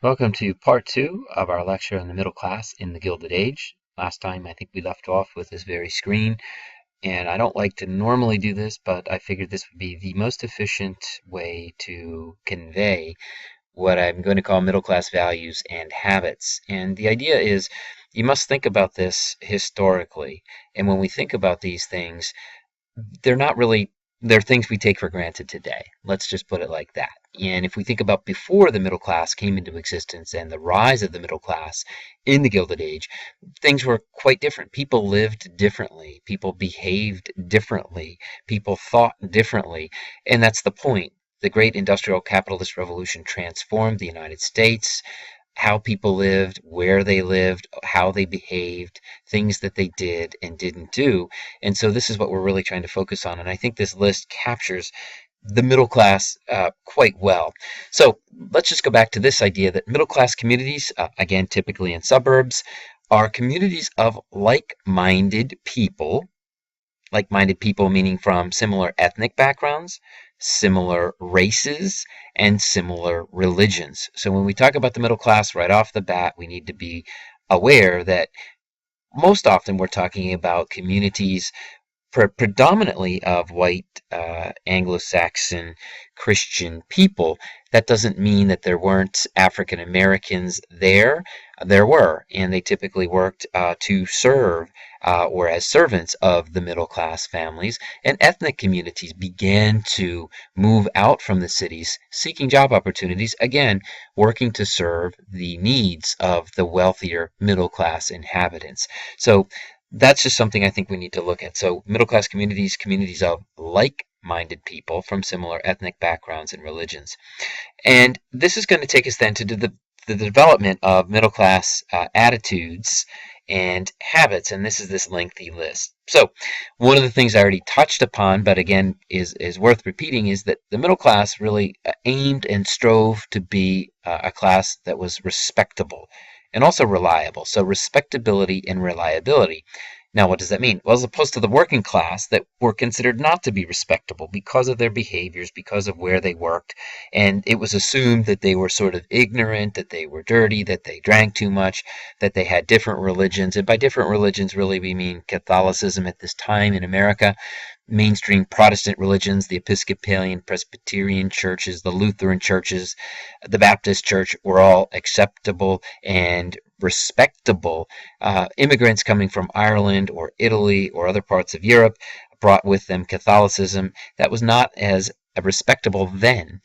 Welcome to part two of our lecture on the middle class in the Gilded Age. Last time I think we left off with this very screen, and I don't like to normally do this, but I figured this would be the most efficient way to convey what I'm going to call middle class values and habits. And the idea is you must think about this historically. And when we think about these things, they're not really they're things we take for granted today. Let's just put it like that. And if we think about before the middle class came into existence and the rise of the middle class in the Gilded Age, things were quite different. People lived differently. People behaved differently. People thought differently. And that's the point. The great industrial capitalist revolution transformed the United States, how people lived, where they lived, how they behaved, things that they did and didn't do. And so this is what we're really trying to focus on. And I think this list captures the middle class quite well. So let's just go back to this idea that middle class communities, again, typically in suburbs, are communities of like-minded people. Like-minded people meaning from similar ethnic backgrounds, similar races, and similar religions. So when we talk about the middle class right off the bat, we need to be aware that most often we're talking about communities predominantly of white Anglo-Saxon Christian people. That doesn't mean that there weren't African Americans there. There were, and they typically worked to serve or as servants of the middle class families. And ethnic communities began to move out from the cities, seeking job opportunities, again, working to serve the needs of the wealthier middle class inhabitants. So that's just something I think we need to look at. So middle class communities, communities of like-minded people from similar ethnic backgrounds and religions. And this is going to take us then to the development of middle class attitudes and habits. And this is this lengthy list. So one of the things I already touched upon, but again is worth repeating, is that the middle class really aimed and strove to be a class that was respectable and also reliable. So respectability and reliability. Now, what does that mean? Well, as opposed to the working class that were considered not to be respectable because of their behaviors, because of where they worked, and it was assumed that they were sort of ignorant, that they were dirty, that they drank too much, that they had different religions. And by different religions, really, we mean Catholicism at this time in America, mainstream Protestant religions, the Episcopalian, Presbyterian churches, the Lutheran churches, the Baptist church were all acceptable and respectable. Immigrants coming from Ireland or Italy or other parts of Europe brought with them Catholicism that was not as respectable then.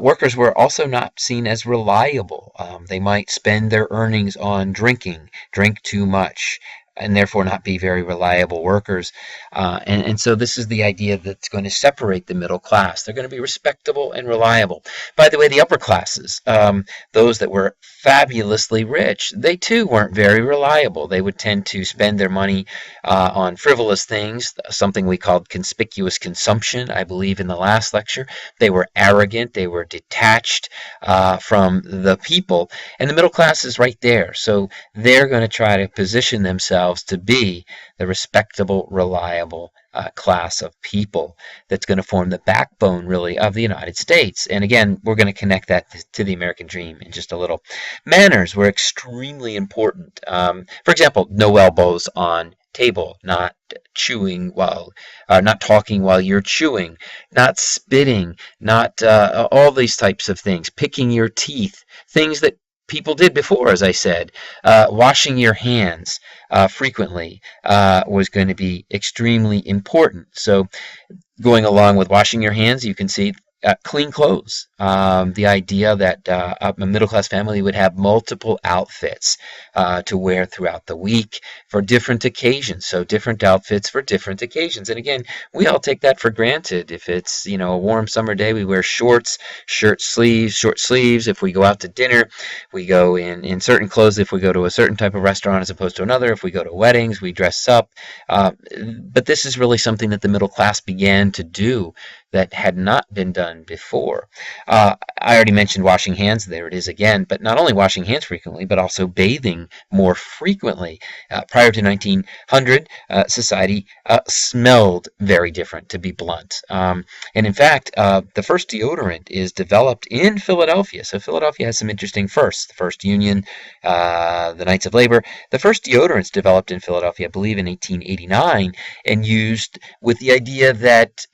Workers were also not seen as reliable. They might spend their earnings on drinking, drink too much, and therefore not be very reliable workers. And so this is the idea that's going to separate the middle class. They're going to be respectable and reliable. By the way, the upper classes, those that were fabulously rich, they too weren't very reliable. They would tend to spend their money on frivolous things, something we called conspicuous consumption, I believe, in the last lecture. They were arrogant. They were detached from the people. And the middle class is right there. So they're going to try to position themselves to be the respectable, reliable class of people that's going to form the backbone, really, of the United States. And again, we're going to connect that to the American dream in just a little. Manners were extremely important. For example, no elbows on table, not chewing while, not talking while you're chewing, not spitting, not all these types of things, picking your teeth, things that people did before, as I said. Washing your hands frequently was going to be extremely important. So going along with washing your hands, you can see clean clothes. The idea that a middle-class family would have multiple outfits to wear throughout the week for different occasions. So different outfits for different occasions. And again, we all take that for granted. If it's, a warm summer day, we wear shorts, short sleeves. If we go out to dinner, we go in certain clothes. If we go to a certain type of restaurant as opposed to another, if we go to weddings, we dress up. But this is really something that the middle class began to do. that had not been done before. I already mentioned washing hands. There it is again. But not only washing hands frequently, but also bathing more frequently. Prior to 1900, society smelled very different, to be blunt. And in fact, the first deodorant is developed in Philadelphia. So Philadelphia has some interesting firsts. The first union, the Knights of Labor. The first deodorants developed in Philadelphia, I believe, in 1889, and used with the idea that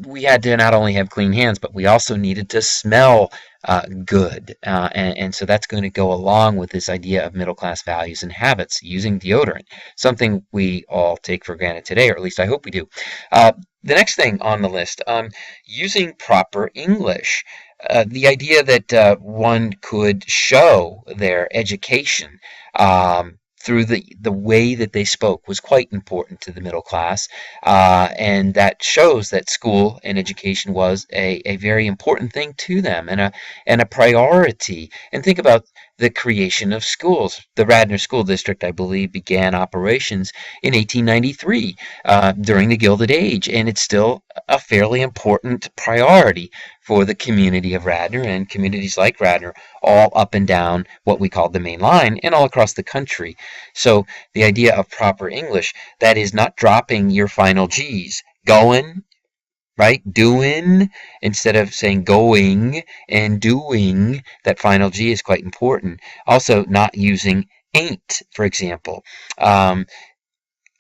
we had to not only have clean hands, but we also needed to smell good. And so that's going to go along with this idea of middle class values and habits using deodorant, something we all take for granted today, or at least I hope we do. The next thing on the list, using proper English. The idea that one could show their education through the way that they spoke was quite important to the middle class, and that shows that school and education was a very important thing to them and a priority. And think about the creation of schools. The Radnor School District, I believe, began operations in 1893 during the Gilded Age, and it's still a fairly important priority for the community of Radnor and communities like Radnor all up and down what we call the main line and all across the country. So the idea of proper English, that is not dropping your final G's. Going, right? Doing, instead of saying going and doing, that final G is quite important. Also, not using ain't, for example.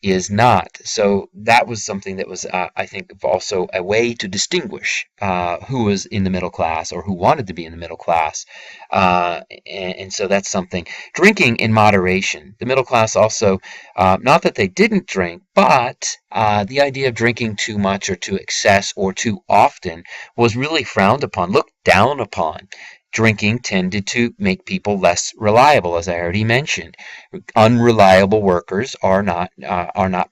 Is not. So that was something that was, I think, also a way to distinguish who was in the middle class or who wanted to be in the middle class. And so that's something. Drinking in moderation. The middle class also, not that they didn't drink, but the idea of drinking too much or to excess or too often was really frowned upon, looked down upon. Drinking tended to make people less reliable, as I already mentioned. Unreliable workers are not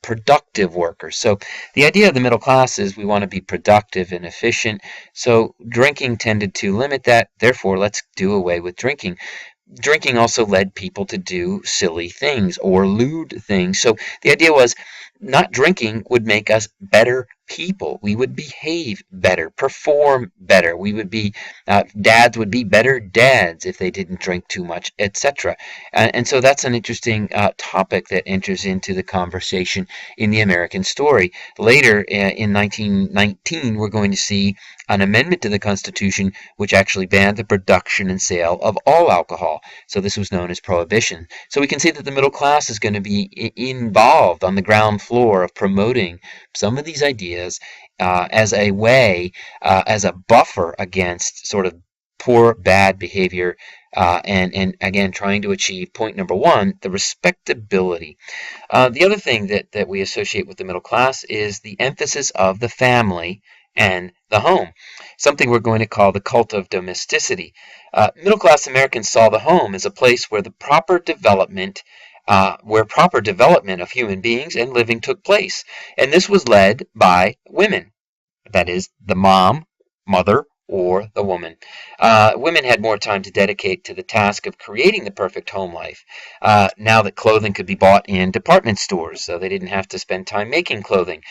productive workers. So the idea of the middle class is we want to be productive and efficient. So drinking tended to limit that. Therefore, let's do away with drinking. Drinking also led people to do silly things or lewd things. So the idea was not drinking would make us better people. We would behave better, perform better. We would be, dads would be better dads if they didn't drink too much, etc. And so that's an interesting topic that enters into the conversation in the American story. Later in 1919, we're going to see an amendment to the Constitution which actually banned the production and sale of all alcohol. So this was known as prohibition. So we can see that the middle class is going to be involved on the ground floor of promoting some of these ideas as a way, as a buffer against sort of poor, bad behavior, and again, trying to achieve point number one, the respectability. The other thing that we associate with the middle class is the emphasis of the family and the home, something we're going to call the cult of domesticity. Middle-class Americans saw the home as a place where proper development of human beings and living took place. And this was led by women. That is, the mother, or the woman. Women had more time to dedicate to the task of creating the perfect home life. Now that clothing could be bought in department stores, so they didn't have to spend time making clothing.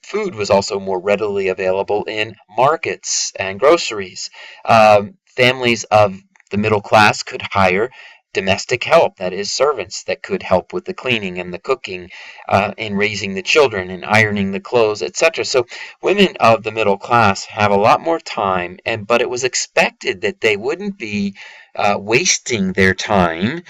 Food was also more readily available in markets and groceries. Families of the middle class could hire domestic help, that is, servants that could help with the cleaning and the cooking and raising the children and ironing the clothes, etc. So women of the middle class have a lot more time, but it was expected that they wouldn't be wasting their time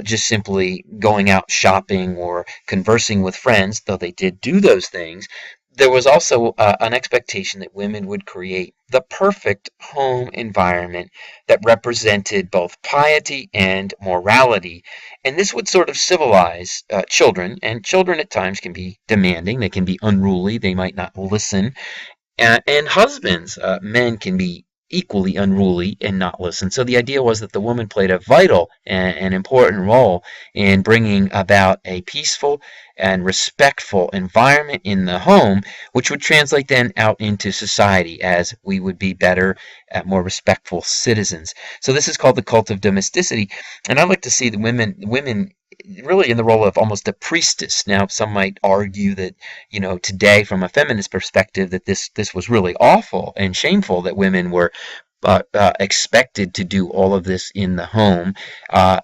just simply going out shopping or conversing with friends, though they did do those things. There was also an expectation that women would create the perfect home environment that represented both piety and morality. And this would sort of civilize children, and children at times can be demanding, they can be unruly, they might not listen. And husbands, men can be equally unruly and not listen. So the idea was that the woman played a vital and important role in bringing about a peaceful and respectful environment in the home, which would translate then out into society as we would be better, more respectful citizens. So this is called the cult of domesticity, and I like to see the women really in the role of almost a priestess. Now, some might argue that, today from a feminist perspective, that this was really awful and shameful that women were expected to do all of this in the home,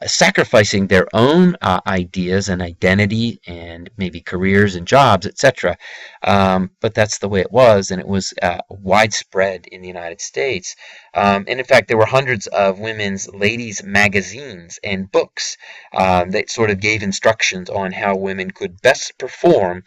sacrificing their own ideas and identity and maybe careers and jobs, etc. But that's the way it was, and it was widespread in the United States. And in fact, there were hundreds of women's ladies' magazines and books that sort of gave instructions on how women could best perform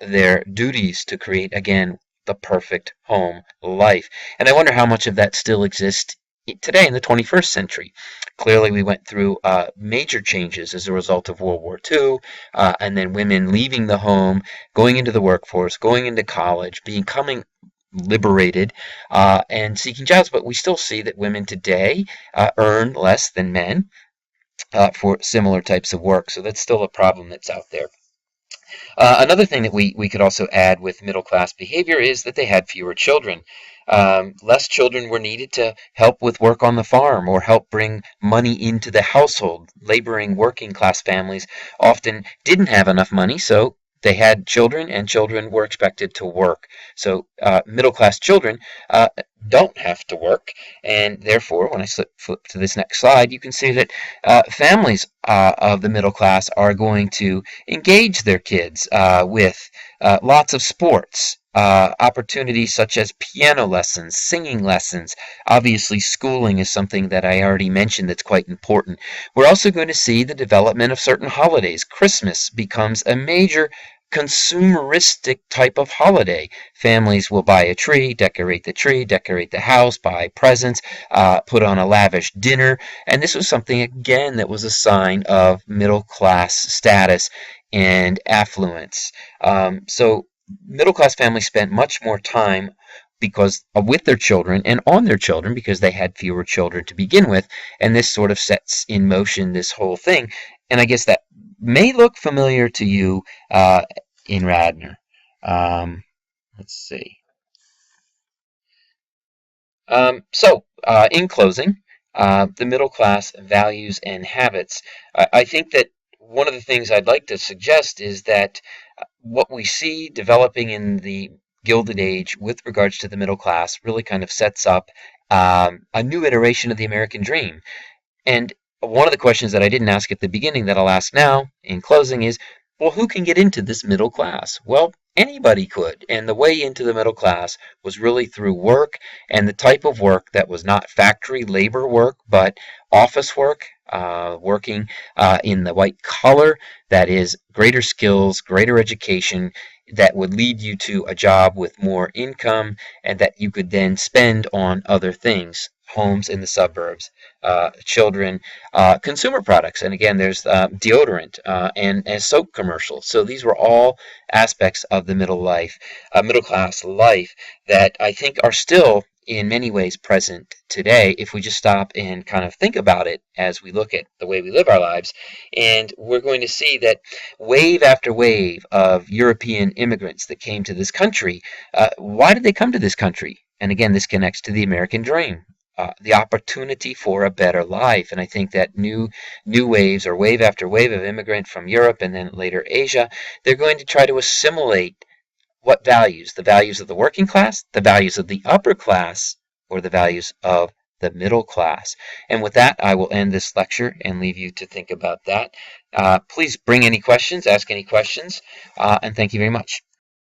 their duties to create, again, the perfect home life. And I wonder how much of that still exists today in the 21st century. Clearly, we went through major changes as a result of World War II, and then women leaving the home, going into the workforce, going into college, becoming liberated, and seeking jobs. But we still see that women today earn less than men for similar types of work. So that's still a problem that's out there. Another thing that we could also add with middle class behavior is that they had fewer children. Less children were needed to help with work on the farm or help bring money into the household. Laboring working class families often didn't have enough money, so they had children, and children were expected to work. So middle class children don't have to work, and therefore, when I flip to this next slide, you can see that families of the middle class are going to engage their kids with lots of sports, opportunities such as piano lessons, singing lessons. Obviously, schooling is something that I already mentioned that's quite important. We're also going to see the development of certain holidays. Christmas becomes a major consumeristic type of holiday. Families will buy a tree, decorate the house, buy presents, put on a lavish dinner, and this was something, again, that was a sign of middle class status and affluence. So middle class families spent much more time because with their children and on their children because they had fewer children to begin with, and this sort of sets in motion this whole thing. And I guess that may look familiar to you in Radnor. Let's see. In closing, the middle class values and habits. I think that one of the things I'd like to suggest is that what we see developing in the Gilded Age with regards to the middle class really kind of sets up a new iteration of the American dream. And one of the questions that I didn't ask at the beginning that I'll ask now in closing is, well, who can get into this middle class? Well, anybody could. And the way into the middle class was really through work, and the type of work that was not factory labor work, but office work, working in the white collar, that is greater skills, greater education, that would lead you to a job with more income and that you could then spend on other things. Homes in the suburbs, children, consumer products, and again, there's deodorant and soap commercials. So these were all aspects of the middle class life that I think are still in many ways present today if we just stop and kind of think about it as we look at the way we live our lives. And we're going to see that wave after wave of European immigrants that came to this country, why did they come to this country? And again, this connects to the American dream. The opportunity for a better life. And I think that new waves, or wave after wave of immigrant from Europe and then later Asia, they're going to try to assimilate what values? The values of the working class, the values of the upper class, or the values of the middle class. And with that, I will end this lecture and leave you to think about that. Please bring any questions, ask any questions, and thank you very much.